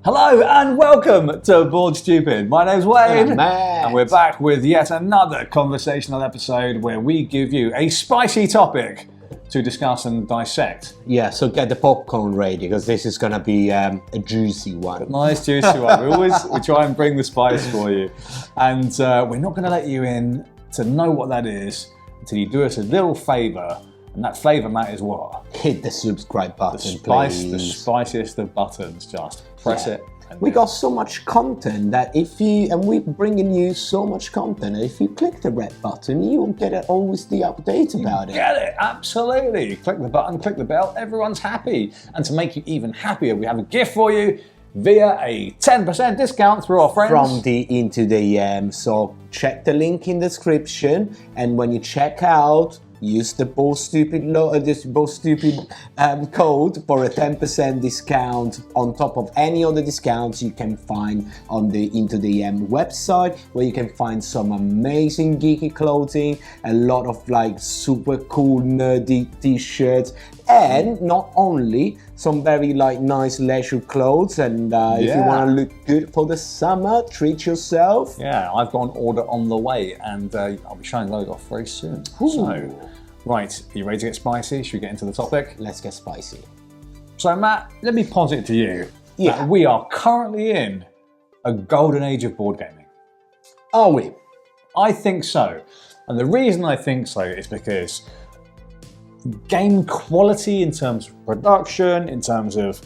Hello and welcome to Bored Stupid. My name's Wayne, and we're back with yet another conversational episode where we give you a spicy topic to discuss and dissect. Yeah, so get the popcorn ready because this is going to be a juicy one. Nice juicy one. We try and bring the spice for you, and we're not going to let you in to know what that is until you do us a little favour. And that flavour, Matt, is what? Hit the subscribe button, please. The please. spiciest of buttons. Just press it. We got so much content that we're bringing you so much content. If you click the red button, you will get always the update about it. Get it, absolutely. Click the button, click the bell, everyone's happy. And to make you even happier, we have a gift for you via a 10% discount through our friends. From the Into the so check the link in the description, and when you check out, use the Bored Stupid code for a 10% discount on top of any other discounts you can find on the Into the website, where you can find some amazing geeky clothing, a lot of like super cool nerdy t-shirts, and not only some very like nice leisure clothes. And if you want to look good for the summer, treat yourself. Yeah, I've got an order on the way, and I'll be showing those off very soon. Ooh. So, right, are you ready to get spicy? Should we get into the topic? Let's get spicy. So, Matt, let me posit it to you. Yeah. That we are currently in a golden age of board gaming. Are we? I think so. And the reason I think so is because game quality in terms of production, in terms of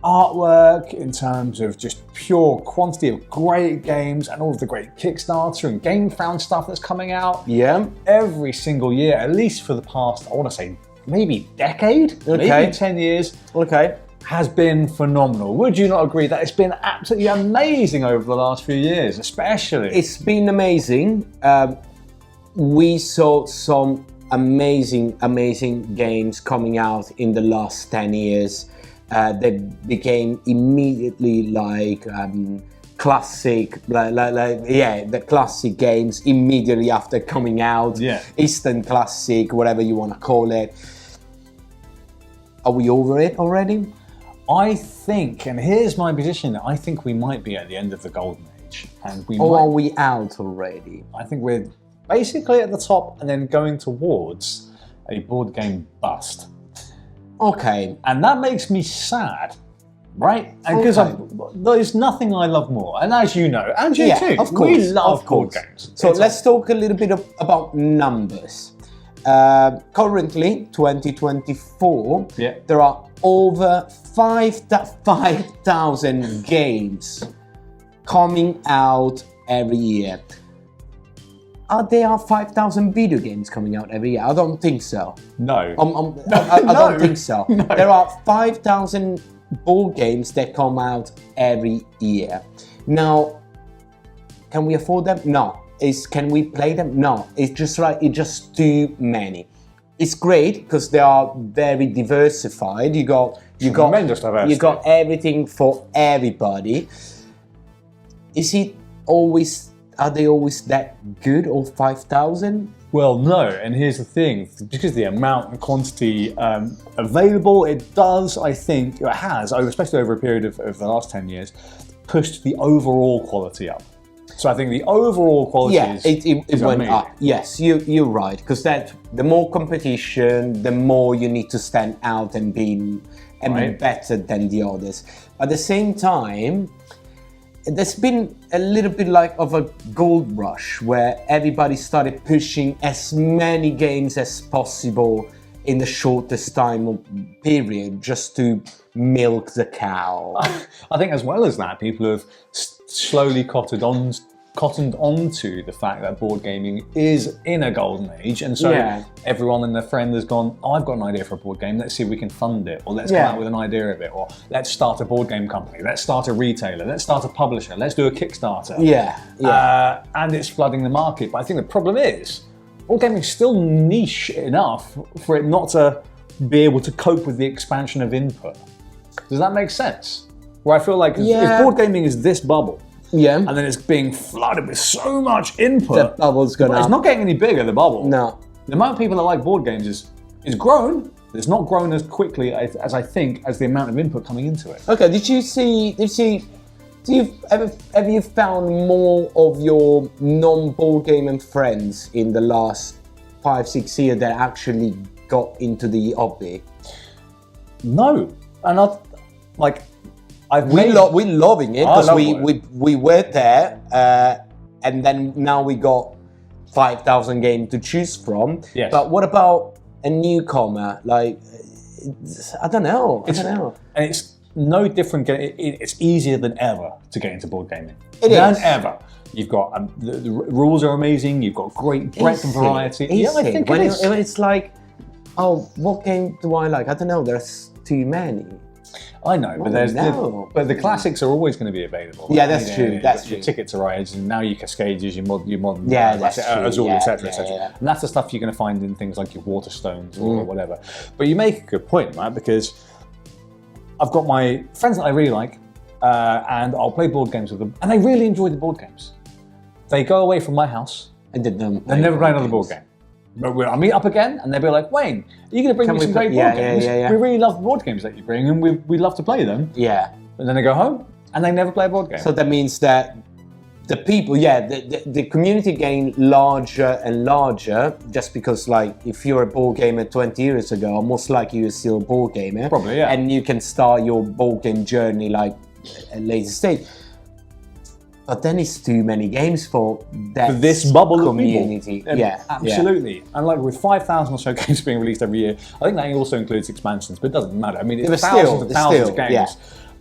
artwork, in terms of just pure quantity of great games and all of the great Kickstarter and GameFound stuff that's coming out. Yeah. Every single year, at least for the past, I want to say, maybe decade, maybe 10 years, has been phenomenal. Would you not agree that it's been absolutely amazing over the last few years, especially? It's been amazing. We saw some amazing games coming out in the last 10 years. They became immediately like classic, the classic games immediately after coming out. Yeah. Instant classic, whatever you want to call it. Are we over it already? I think, and here's my position, I think we might be at the end of the golden age. And are we out already? I think we're basically at the top and then going towards a board game bust. Okay. And that makes me sad, right? And because there's nothing I love more. And as you know, and you too, of course, we love board games. So let's talk a little bit about numbers. Currently, 2024, there are over 5,000 games coming out every year. There are 5,000 video games coming out every year? I don't think so. No. I don't think so. No. There are 5,000 board games that come out every year. Now, can we afford them? No. Can we play them? No. It's just too many. It's great because they are very diversified. You got tremendous diversity. You got everything for everybody. Are they always that good, all 5,000? Well, no, and here's the thing, because the amount and quantity available, it does, I think, it has, especially over a period of the last 10 years, pushed the overall quality up. So I think the overall quality it went up. Yes, you're right, because the more competition, the more you need to stand out and be better than the others. At the same time, there's been a little bit like of a gold rush where everybody started pushing as many games as possible in the shortest time period just to milk the cow. I think as well as that, people have slowly cottoned onto the fact that board gaming is in a golden age, and so everyone and their friend has gone, oh, I've got an idea for a board game, let's see if we can fund it, or let's come out with an idea of it, or let's start a board game company, let's start a retailer, let's start a publisher, let's do a Kickstarter. And it's flooding the market. But I think the problem is, board gaming is still niche enough for it not to be able to cope with the expansion of input. Does that make sense? Where I feel like if board gaming is this bubble, and then it's being flooded with so much input, the bubble's gonna. It's not getting any bigger. The bubble. No. The amount of people that like board games is grown, It's not grown as quickly as I think as the amount of input coming into it. Okay, have you found more of your non-board gaming friends in the last 5-6 years that actually got into the hobby? No, and we're loving it because we were there, and then now we got 5,000 games to choose from. Yes. But what about a newcomer? Like, I don't know. And it's no different. It's easier than ever to get into board gaming. Than ever. You've got the rules are amazing. You've got great breadth and variety. Yeah, I think when it is. it's like, oh, what game do I like? I don't know. There's too many. I know, but the classics are always going to be available. Yeah, that's true. That's true. Your Ticket to Ride, and now your Cascades, your modern, Azul, etc., etc. And that's the stuff you're going to find in things like your Waterstones or whatever. But you make a good point, right? Because I've got my friends that I really like, and I'll play board games with them, and they really enjoy the board games. They go away from my house and they never play another board game. But I'll meet up again, and they'll be like, "Wayne, are you going to bring me some great board games? We really love the board games that you bring, and we love to play them." Yeah. And then they go home, and they never play a board game. So that means that the people, the community getting larger and larger, just because, like, if you're a board gamer 20 years ago, most likely you're still a board gamer. Probably, yeah. And you can start your board game journey, like, at a later stage. But then it's too many games for this bubble community. Of people. Yeah, absolutely. Yeah. And like with 5,000 or so games being released every year, I think that also includes expansions, but it doesn't matter. I mean, it's thousands of games. Yeah.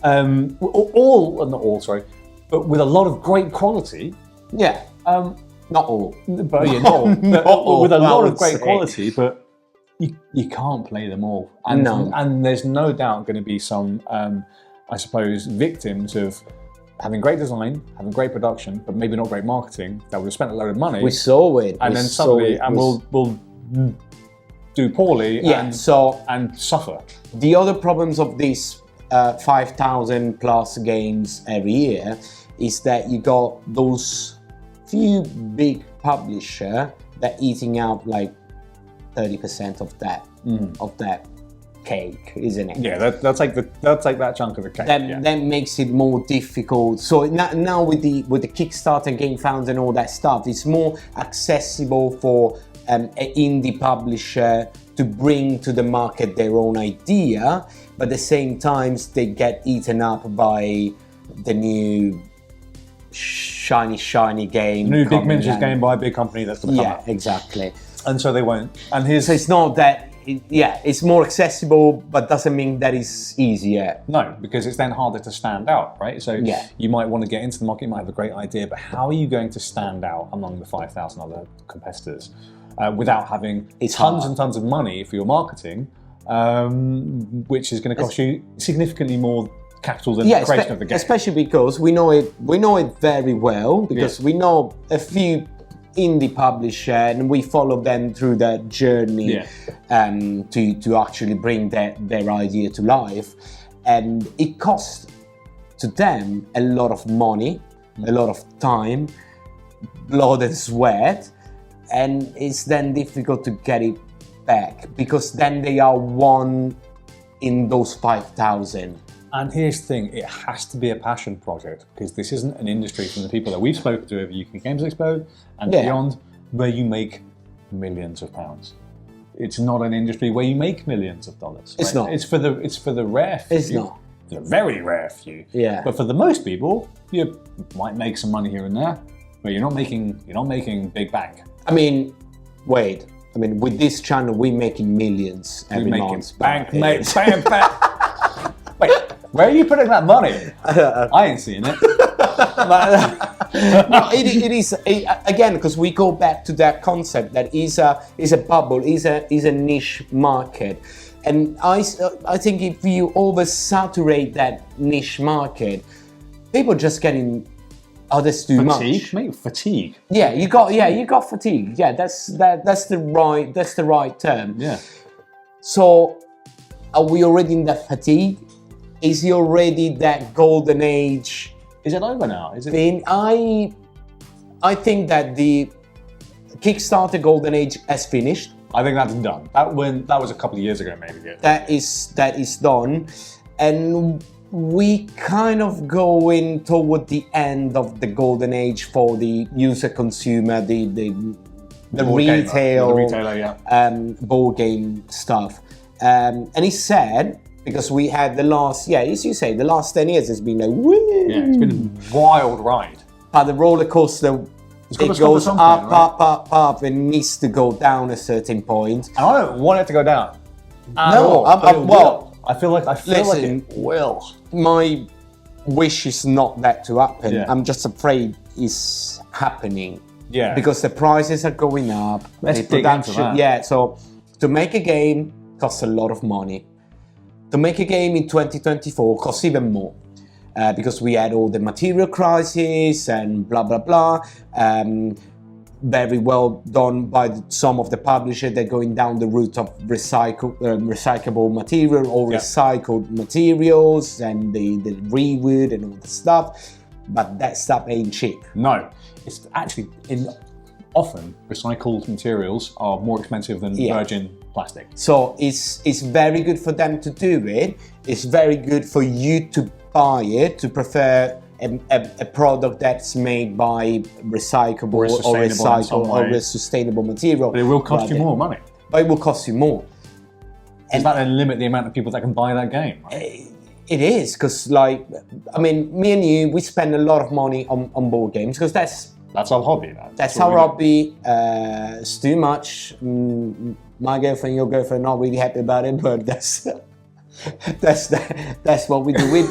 Not all, sorry, but with a lot of great quality. Yeah. Not all. But yeah, not all. With a lot of great quality, but you can't play them all. And, and there's no doubt going to be some, I suppose, victims of having great design, having great production, but maybe not great marketing, that would have spent a load of money. We saw it. And then suddenly, we'll do poorly and suffer. The other problems of these 5,000 plus games every year is that you got those few big publishers that eating out like 30% of that cake, isn't it? Yeah, they'll take that chunk of the cake. That makes it more difficult. So now with the Kickstarter game funds and all that stuff, it's more accessible for an indie publisher to bring to the market their own idea, but at the same time they get eaten up by the new shiny game. New big miniatures game by a big company that's going to come out. Yeah, exactly. And so they won't. And so it's not that. It's more accessible, but doesn't mean that it's easier. No, because it's then harder to stand out, right? So you might want to get into the market, you might have a great idea, but how are you going to stand out among the 5,000 other competitors without having tons and tons of money for your marketing, which is going to cost you significantly more capital than the creation of the game? Especially because we know it very well, because we know a few indie publisher and we follow them through that journey to actually bring their idea to life, and it costs to them a lot of money, a lot of time, blood and sweat, and it's then difficult to get it back because then they are one in those 5,000. And here's the thing, it has to be a passion project, because this isn't an industry, from the people that we've spoken to over UK Games Expo and beyond, where you make millions of pounds. It's not an industry where you make millions of dollars. It's not. It's for the rare few. It's not. The very rare few. Yeah. But for the most people, you might make some money here and there, but you're not making big bank. I mean, with this channel, we're making millions every month. Bank, mate. Bam, bam. Wait, where are you putting that money? I ain't seeing it. No, it is again, because we go back to that concept that is a bubble, is a niche market, and I think if you oversaturate that niche market, people just getting others too much. Fatigue, mate. Fatigue. Yeah, you got fatigue. Yeah, that's the right term. Yeah. So, are we already in that fatigue? Is it already that golden age? Is it over now? Is it? I think that the Kickstarter golden age has finished. I think that's done. That was a couple of years ago, maybe. That is done, and we kind of going toward the end of the golden age for the user consumer, the retail, the retailer, yeah. Board game stuff. And it's sad because we had the last, as you say, the last 10 years has been like, woo! Yeah, it's been a wild ride. But the roller coaster, it goes up, and needs to go down a certain point. And I don't want it to go down. No, I feel like it will. My wish is not that to happen. Yeah. I'm just afraid it's happening. Yeah. Because the prices are going up. Let's the dig into production. that. Yeah. So to make a game costs a lot of money. To make a game in 2024 costs even more. Because we had all the material crisis and blah blah blah. Very well done by some of the publishers. They're going down the route of recyclable material or recycled materials and the rewood and all the stuff. But that stuff ain't cheap. No, it's actually often recycled materials are more expensive than virgin plastic. So it's very good for them to do it. It's very good for you to buy it, to prefer a product that's made by recyclable or recycled or sustainable material. But it will cost you more money. But it will cost you more. Does that then limit the amount of people that can buy that game? Right? It is, because me and you, we spend a lot of money on board games because that's our hobby. That's our hobby. It's too much. My girlfriend, your girlfriend, not really happy about it, but that's what we do. We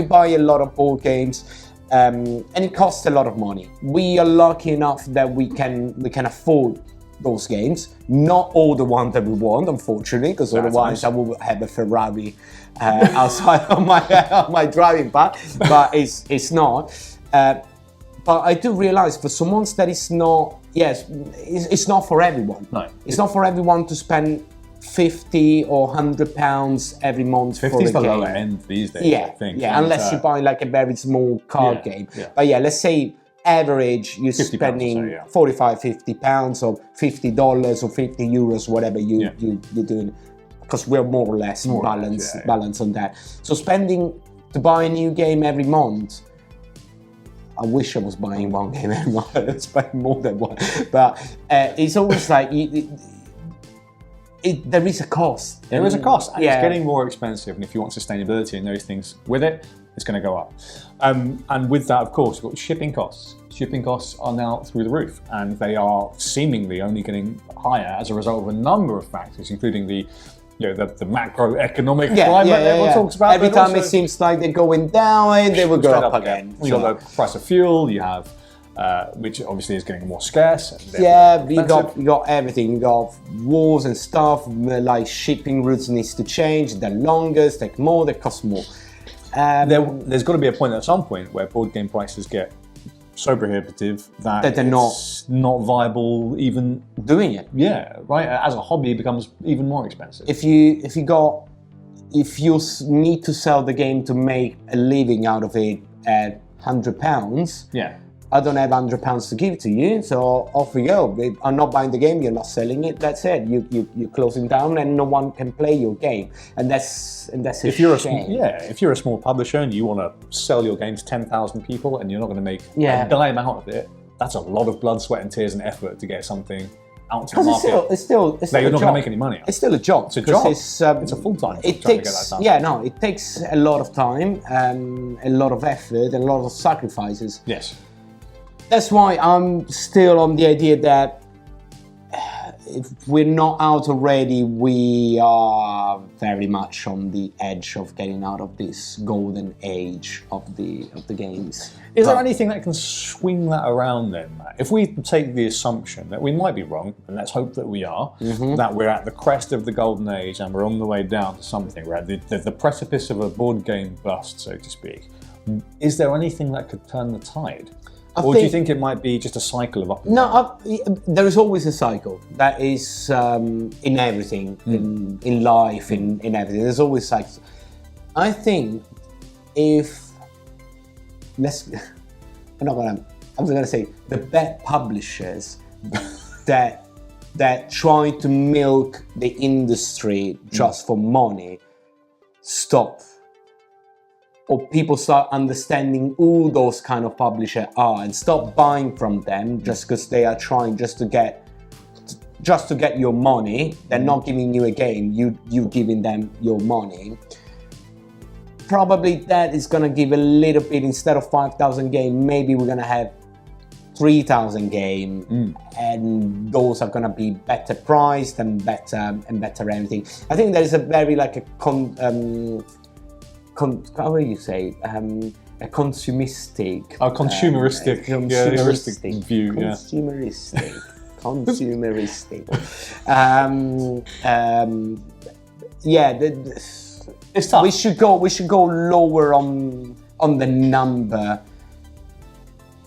buy a lot of board games, and it costs a lot of money. We are lucky enough that we can afford those games. Not all the ones that we want, unfortunately, because otherwise I will have a Ferrari outside of my driving path. But it's not. But I do realize for someone that is not, it's not for everyone. No, it's not for everyone to spend £50 or £100 every month for a game. 50's the lower end these days, I think. Yeah, unless you buy like a very small card game. Yeah. But let's say average, you're spending £45, £50 or $50 or €50, whatever you're doing, because we're more or less balanced on that. So spending to buy a new game every month, I wish I was buying one game every month. I'd spend more than one. But it's always like, there is a cost. There is a cost. And it's getting more expensive. And if you want sustainability and those things with it, it's going to go up. And with that, of course, you've got shipping costs. Shipping costs are now through the roof. And they are seemingly only getting higher as a result of a number of factors, including the macroeconomic climate everyone talks about. Every time it seems like they're going down, they will go up again. You got the price of fuel, you have, which obviously is getting more scarce. You got everything. You got wars and stuff, like shipping routes needs to change, they're longer, take more, they cost more. There's got to be a point at some point where board game prices get so prohibitive that they're not viable even doing it. Yeah, right. As a hobby, it becomes even more expensive. If you need to sell the game to make a living out of it at £100, I don't have £100 to give to you, so off we go. I'm not buying the game. You're not selling it. That's it. You're closing down, and no one can play your game. And that's a shame. If you're a small publisher and you want to sell your game to 10,000 people, and you're not going to make a dime out of it, that's a lot of blood, sweat, and tears and effort to get something out to the market. It's still you're not going to make any money. It's still a job. It's a job. It's a full-time job. It takes a lot of time, a lot of effort, and a lot of sacrifices. Yes. That's why I'm still on the idea that if we're not out already, we are very much on the edge of getting out of this golden age of the games. Is there anything that can swing that around then, Matt? If we take the assumption that we might be wrong, and let's hope that we are, that we're at the crest of the golden age and we're on the way down to something, we're at the precipice of a board game bust, so to speak. Is there anything that could turn the tide? Or do you think it might be just a cycle of up and down? There is always a cycle. That is in everything, in life, in everything. There's always cycles. I think I was going to say the bad publishers that that try to milk the industry just for money stop. Or people start understanding who those kind of publishers are and stop buying from them just because they are trying just to get your money. They're not giving you a game, you giving them your money. Probably that is gonna give a little bit, instead of 5,000 game, maybe we're gonna have 3,000 game, and those are gonna be better priced and better everything. I think there is a very like a how do you say a consumeristic view. Consumeristic. It's tough. We should go lower on the number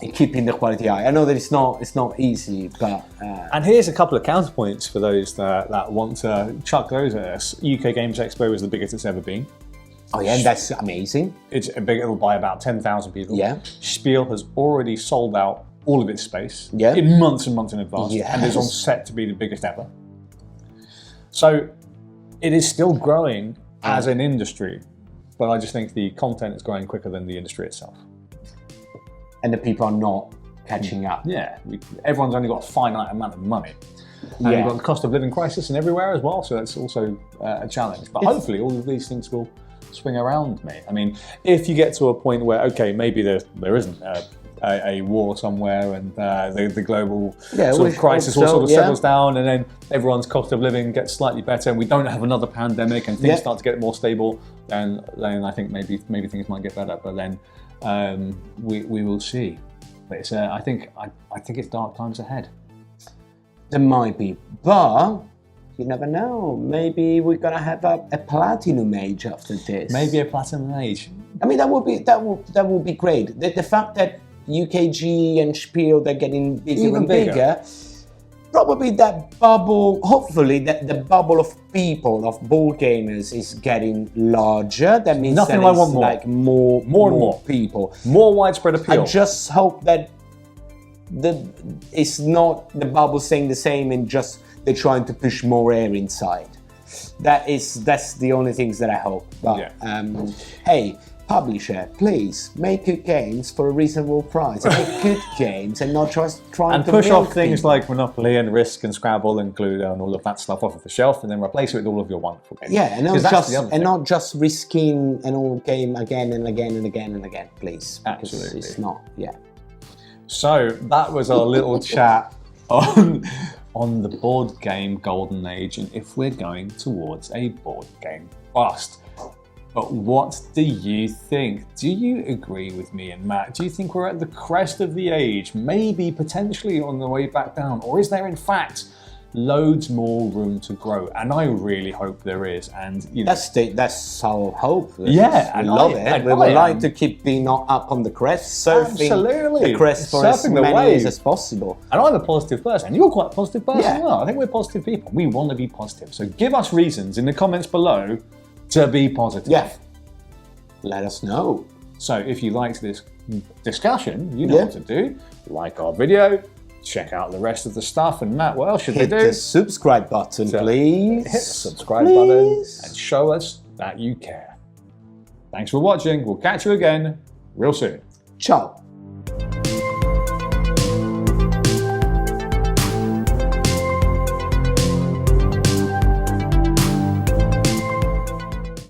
and keeping the quality high. I know that it's not easy, but and here's a couple of counterpoints for those that want to chuck those at us. UK Games Expo is the biggest it's ever been. Oh yeah, that's amazing. It'll buy about 10,000 people. Yeah. Spiel has already sold out all of its space in months and months in advance, and is on set to be the biggest ever. So it is still growing as an industry, but I just think the content is growing quicker than the industry itself. And the people are not catching up. Yeah, everyone's only got a finite amount of money. And you've got the cost of living crisis and everywhere as well, so that's also a challenge. But hopefully all of these things will swing around, mate. I mean, if you get to a point where, okay, maybe there isn't a war somewhere and the global sort of crisis all sort of settles down, and then everyone's cost of living gets slightly better and we don't have another pandemic and things start to get more stable, then I think maybe things might get better. But then we will see. But it's I think it's dark times ahead. There might be, but you never know. Maybe we're gonna have a platinum age after this. Maybe a platinum age. I mean, that will be great. The fact that UKG and Spiel, they're getting bigger and bigger. Probably that bubble, hopefully the bubble of people, of board gamers is getting larger. That means nothing I want more. Like more people. More widespread appeal. I just hope that it's not the bubble staying the same and just they're trying to push more air inside. That's the only things that I hope. But hey, publisher, please make good games for a reasonable price. Make good games and not just trying to push off things people. like Monopoly and Risk and Scrabble and Cluedo and all of that stuff off of the shelf, and then replace it with all of your wonderful games. Yeah, and not just risking an old game again and again and again and again, please. Absolutely, it's not. Yeah. So that was our little chat on the board game golden age, and if we're going towards a board game bust. But what do you think? Do you agree with me and Matt? Do you think we're at the crest of the age, maybe potentially on the way back down? Or is there in fact loads more room to grow? And I really hope there is. And you know, that's our hope. Yeah, we love it. We would like to keep being up on the crest, surfing the crest for as many years as possible. And I'm a positive person. You're quite a positive person as well. I think we're positive people. We want to be positive. So give us reasons in the comments below to be positive. Yeah. Let us know. So if you liked this discussion, you know what to do. Like our video, check out the rest of the stuff, and Matt, what else should they do? Hit the subscribe button, please. Hit the subscribe button and show us that you care. Thanks for watching. We'll catch you again real soon. Ciao.